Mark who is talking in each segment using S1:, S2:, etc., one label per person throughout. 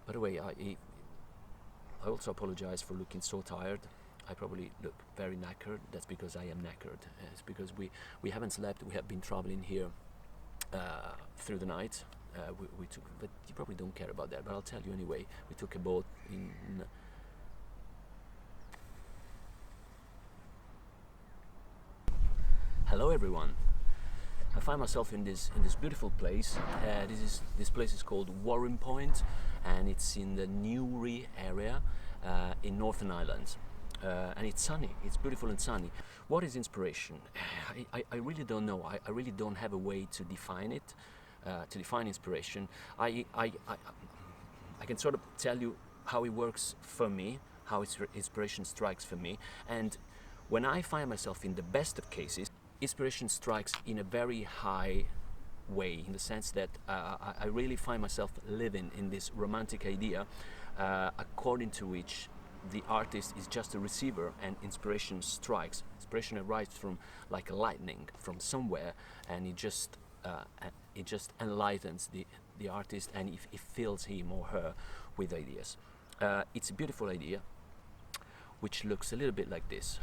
S1: By the way, I also apologize for looking so tired. I probably look very knackered. That's because I am knackered. It's because we haven't slept. We have been traveling here through the night. We took, but you probably don't care about that. But I'll tell you anyway. We took a boat in. Hello, everyone. I find myself in this beautiful place. This place is called Warren Point, and it's in the Newry area in Northern Ireland. And it's sunny. It's beautiful and sunny. What is inspiration? I really don't know. I really don't have a way to define it. To define inspiration, I can sort of tell you how it works for me, how inspiration strikes for me, and when I find myself in the best of cases, inspiration strikes in a very high way, in the sense that I really find myself living in this romantic idea according to which the artist is just a receiver and inspiration strikes. Inspiration arrives from like a lightning from somewhere, and it just enlightens the artist, and it fills him or her with ideas. It's a beautiful idea which looks a little bit like this.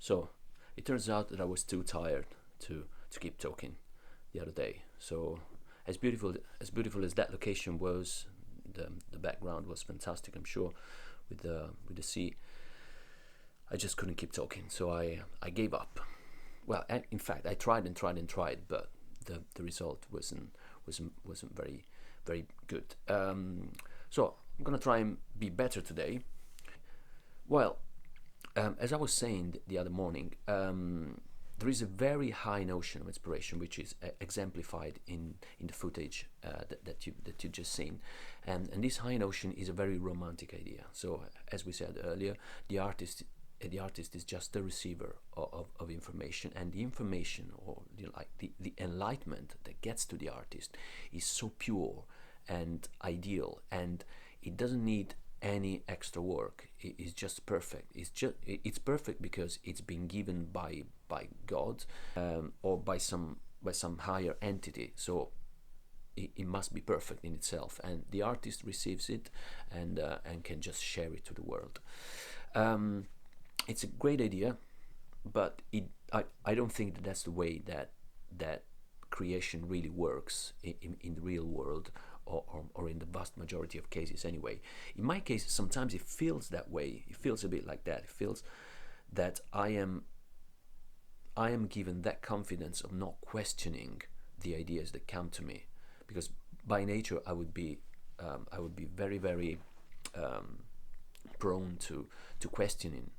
S1: So it turns out that I was too tired to keep talking the other day. So as beautiful as that location was, the background was fantastic, I'm sure, with the sea. I just couldn't keep talking, so I gave up. Well, in fact, I tried and tried and tried, but the result wasn't very good. So I'm gonna try and be better today. Well, as I was saying the other morning, there is a very high notion of inspiration, which is exemplified in the footage that you just seen, and this high notion is a very romantic idea. So, as we said earlier, the artist is just the receiver of information, and the information, or the enlightenment that gets to the artist, is so pure and ideal, and it doesn't need any extra work. It's just perfect. It's perfect because it's been given by God, or by some higher entity. So it must be perfect in itself, and the artist receives it and can just share it to the world. It's a great idea, but I don't think that that's the way that creation really works in the real world, or in the vast majority of cases anyway. In my case, sometimes it feels that way. It feels a bit like that. It feels that I am given that confidence of not questioning the ideas that come to me, because by nature I would be very, very prone to questioning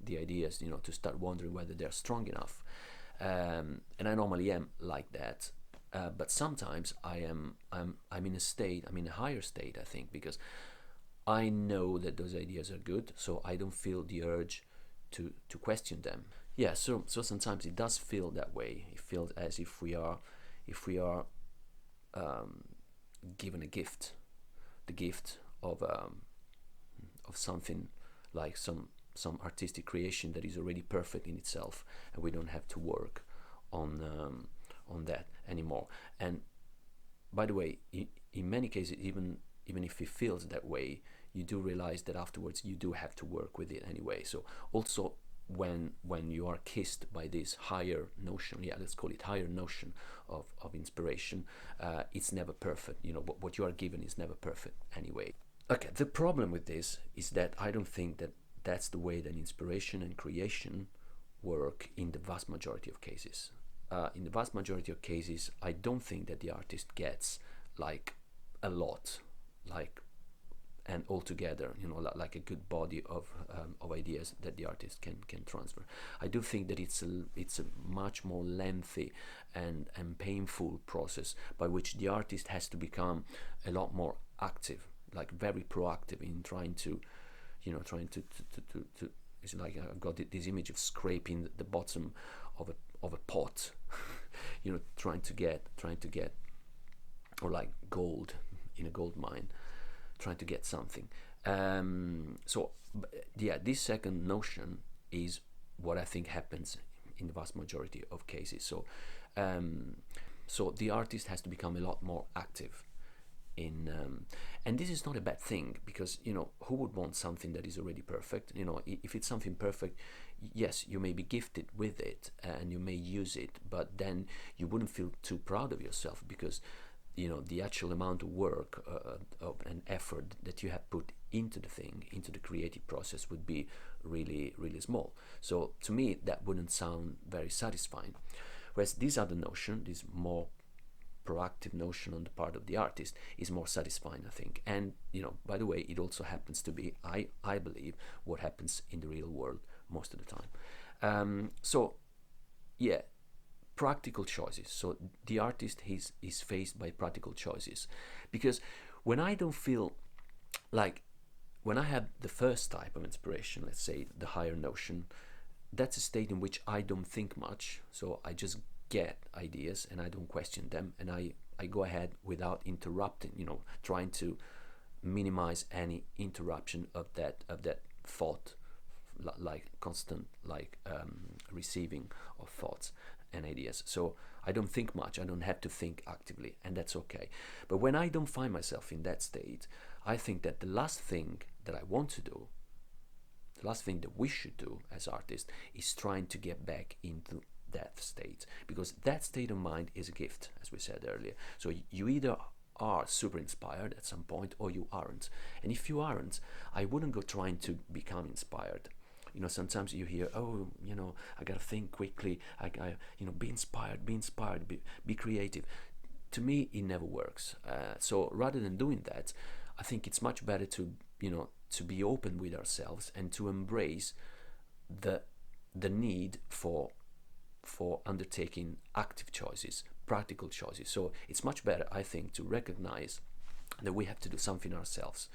S1: the ideas, to start wondering whether they're strong enough, and I normally am like that. But sometimes I'm in a higher state, I think, because I know that those ideas are good, so I don't feel the urge to question them. Yeah, so sometimes it does feel that way. It feels as if we are given a gift, the gift of something like some artistic creation that is already perfect in itself, and we don't have to work on that anymore. And by the way, in many cases, even if it feels that way, you do realize that afterwards you do have to work with it anyway. So also when you are kissed by this higher notion, yeah, let's call it higher notion of inspiration, it's never perfect. What you are given is never perfect anyway. Okay, the problem with this is that I don't think that that's the way that inspiration and creation work in the vast majority of cases. In the vast majority of cases, I don't think that the artist gets like a lot, like and altogether, like a good body of ideas that the artist can transfer. I do think that it's a much more lengthy and painful process by which the artist has to become a lot more active, like very proactive in trying to it's like I've got this image of scraping the bottom of a pot, trying to get, or like gold in a gold mine, trying to get something. So yeah, this second notion is what I think happens in the vast majority of cases. So the artist has to become a lot more active in and this is not a bad thing, because who would want something that is already perfect? If it's something perfect, yes, you may be gifted with it and you may use it, but then you wouldn't feel too proud of yourself, because the actual amount of work of an effort that you have put into the thing, into the creative process, would be really, really small. So to me, that wouldn't sound very satisfying. Whereas this other notion, this more proactive notion on the part of the artist, is more satisfying, I think. And by the way, it also happens to be, I believe, what happens in the real world most of the time. So yeah, practical choices. So the artist is faced by practical choices, because when I don't feel like, when I have the first type of inspiration, let's say the higher notion, that's a state in which I don't think much. So I just get ideas and I don't question them, and I go ahead without interrupting, trying to minimize any interruption of that thought, like constant receiving of thoughts and ideas. So I don't think much, I don't have to think actively, and that's okay. But when I don't find myself in that state, I think that the last thing that I want to do, the last thing that we should do as artists, is trying to get back into that state, because that state of mind is a gift, as we said earlier. So you either are super inspired at some point or you aren't. And if you aren't, I wouldn't go trying to become inspired. Sometimes you hear, oh, I gotta think quickly, be inspired, be creative. To me, it never works. So rather than doing that, I think it's much better to be open with ourselves and to embrace the need for undertaking active choices, practical choices. So it's much better, I think, to recognize that we have to do something ourselves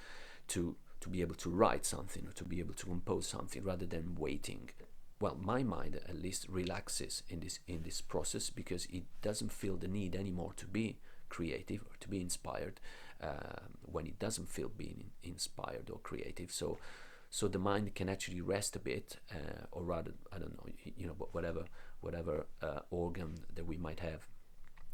S1: to be able to write something or to be able to compose something, rather than waiting. Well, my mind at least relaxes in this process, because it doesn't feel the need anymore to be creative or to be inspired when it doesn't feel being inspired or creative. So the mind can actually rest a bit, or rather, I don't know, whatever organ that we might have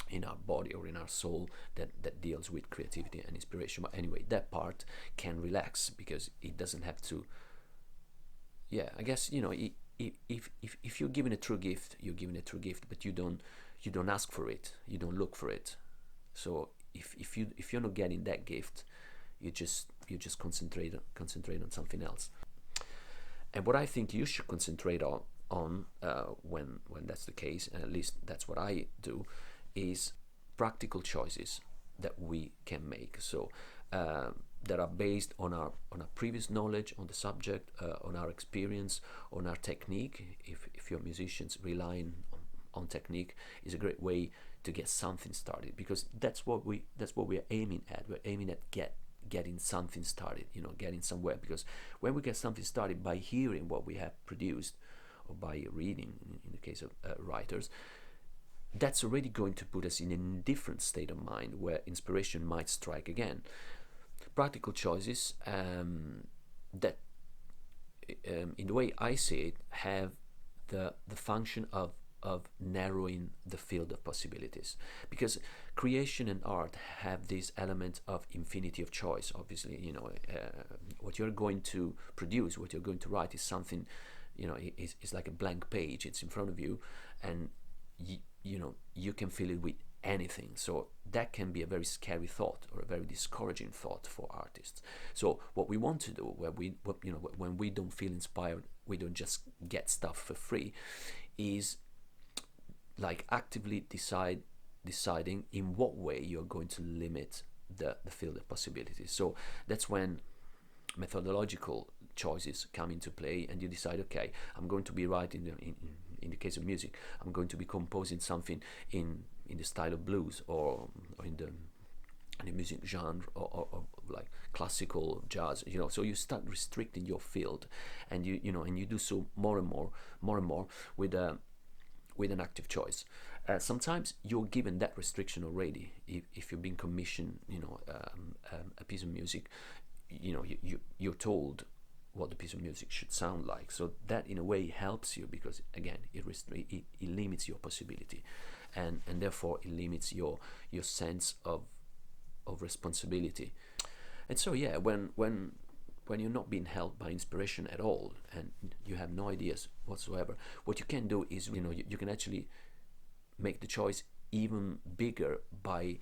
S1: in our body or in our soul that deals with creativity and inspiration. But anyway, that part can relax, because it doesn't have to. Yeah, I guess if you're given a true gift, you're given a true gift, but you don't ask for it, you don't look for it. So if you're not getting that gift, you just concentrate on something else. And what I think you should concentrate on when that's the case, and at least that's what I do, is practical choices that we can make. So that are based on our previous knowledge on the subject, on our experience, on our technique. If you're musicians, relying on technique is a great way to get something started, because that's what we're aiming at. We're aiming at getting something started, getting somewhere. Because when we get something started by hearing what we have produced, or by reading, in the case of writers, that's already going to put us in a different state of mind where inspiration might strike again. Practical choices that, in the way I see it, have the function of of narrowing the field of possibilities, because creation and art have this element of infinity of choice. Obviously, what you're going to produce, what you're going to write, is something, is like a blank page. It's in front of you, and you can fill it with anything. So that can be a very scary thought, or a very discouraging thought for artists. So what we want to do, when we don't feel inspired, we don't just get stuff for free, is like actively deciding in what way you're going to limit the field of possibilities. So that's when methodological choices come into play, and you decide, okay, I'm going to be writing, in the case of music, I'm going to be composing something in the style of blues, or in the music genre, or like classical jazz. So you start restricting your field, and you do so more and more with an active choice. Sometimes you're given that restriction already. If you've been commissioned, a piece of music, you're told what the piece of music should sound like. So that in a way helps you, because again, it limits your possibility, and therefore it limits your sense of responsibility. And so yeah, when you're not being held by inspiration at all, and you have no ideas whatsoever, what you can do is, you can actually make the choice even bigger by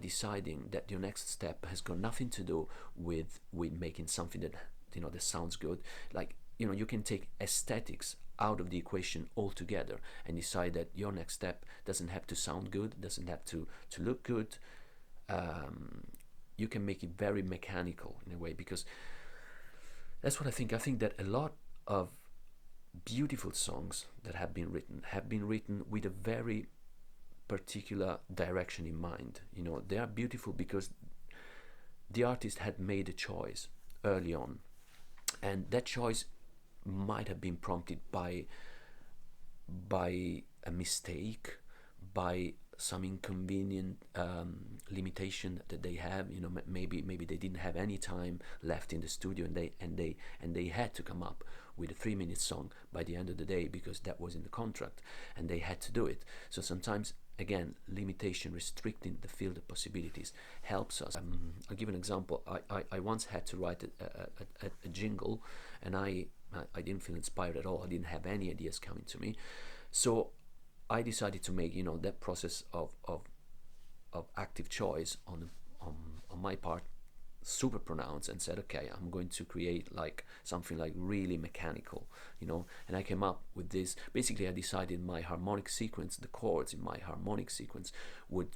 S1: deciding that your next step has got nothing to do with making something that that sounds good. Like, you can take aesthetics out of the equation altogether, and decide that your next step doesn't have to sound good, doesn't have to look good. You can make it very mechanical in a way, because that's what I think. I think that a lot of beautiful songs that have been written with a very particular direction in mind. They are beautiful because the artist had made a choice early on, and that choice might have been prompted by a mistake, by some inconvenient limitation that they have. Maybe they didn't have any time left in the studio, and they had to come up with a 3-minute song by the end of the day, because that was in the contract, and they had to do it. So sometimes, again, limitation, restricting the field of possibilities, helps us. I'll give an example. I once had to write a jingle, and I didn't feel inspired at all. I didn't have any ideas coming to me. So I decided to make that process of active choice on my part super pronounced, and said, okay, I'm going to create like something like really mechanical, and I came up with this. Basically, I decided my harmonic sequence, the chords in my harmonic sequence, would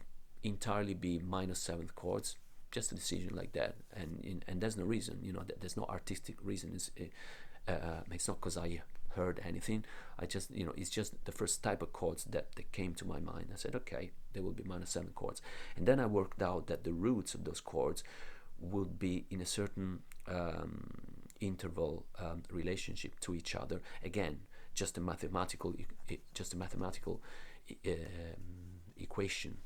S1: entirely be minor seventh chords. Just a decision like that, and there's no reason, there's no artistic reason. It's not because I heard anything. I just, it's just the first type of chords that came to my mind. I said, okay, they will be minor 7 chords, and then I worked out that the roots of those chords would be in a certain interval relationship to each other. Again, just a mathematical equation.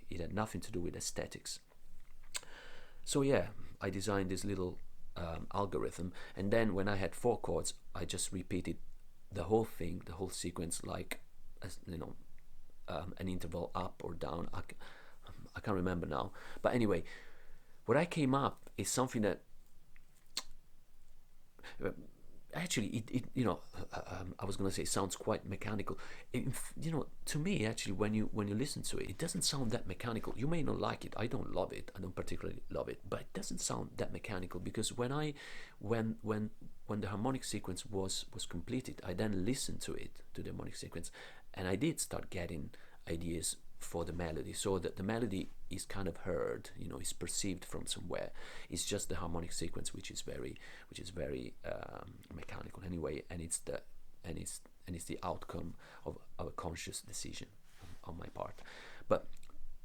S1: It had nothing to do with aesthetics. So yeah, I designed this little algorithm, and then when I had 4 chords, I just repeated the whole thing, the whole sequence, like an interval up or down. I can't remember now, but anyway, what I came up is something that actually I was gonna say sounds quite mechanical. To me, actually, when you listen to it, it doesn't sound that mechanical. You may not like it. I don't love it. I don't particularly love it, but it doesn't sound that mechanical, because when the harmonic sequence was completed, I then listened to the harmonic sequence, and I did start getting ideas for the melody, so that the melody is kind of heard, is perceived from somewhere. It's just the harmonic sequence which is very mechanical anyway, and it's the outcome of a conscious decision on my part. But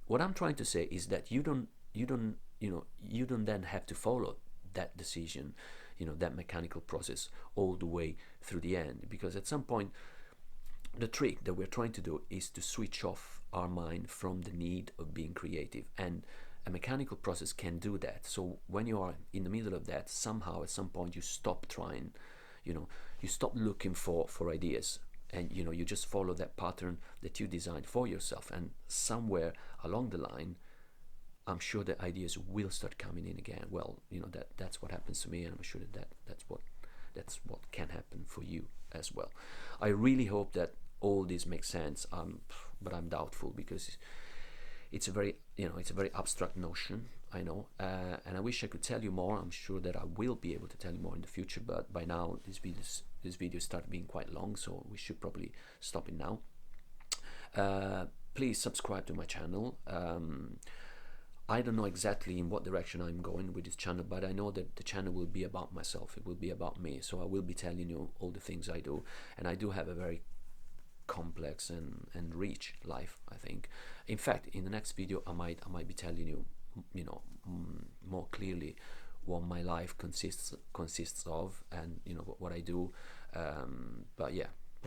S1: what I'm trying to say is that you don't then have to follow that decision, that mechanical process all the way through the end, because at some point, the trick that we're trying to do is to switch off our mind from the need of being creative, and a mechanical process can do that. So when you are in the middle of that, somehow at some point you stop trying, you stop looking for ideas, and you just follow that pattern that you designed for yourself, and somewhere along the line, I'm sure the ideas will start coming in again. Well, that's what happens to me, and I'm sure that's what can happen for you as well. I really hope that all this makes sense, but I'm doubtful, because it's a very abstract notion, I know, and I wish I could tell you more. I'm sure that I will be able to tell you more in the future, but by now this video started being quite long, so we should probably stop it now. Please subscribe to my channel. I don't know exactly in what direction I'm going with this channel, but I know that the channel will be about myself. It will be about me. So I will be telling you all the things I do, and I do have a very complex and rich life, I think. In fact, in the next video, I might be telling you, more clearly what my life consists of, and what I do. But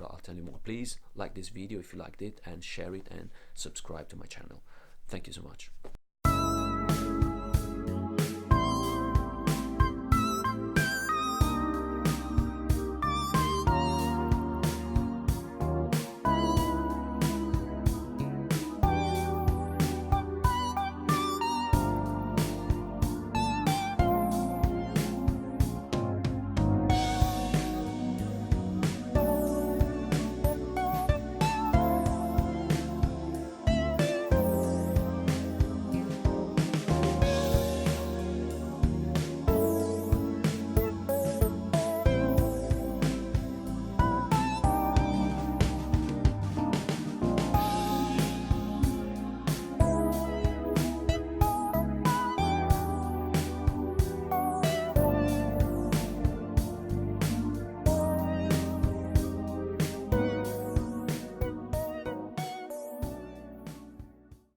S1: I'll tell you more. Please like this video if you liked it, and share it, and subscribe to my channel. Thank you so much.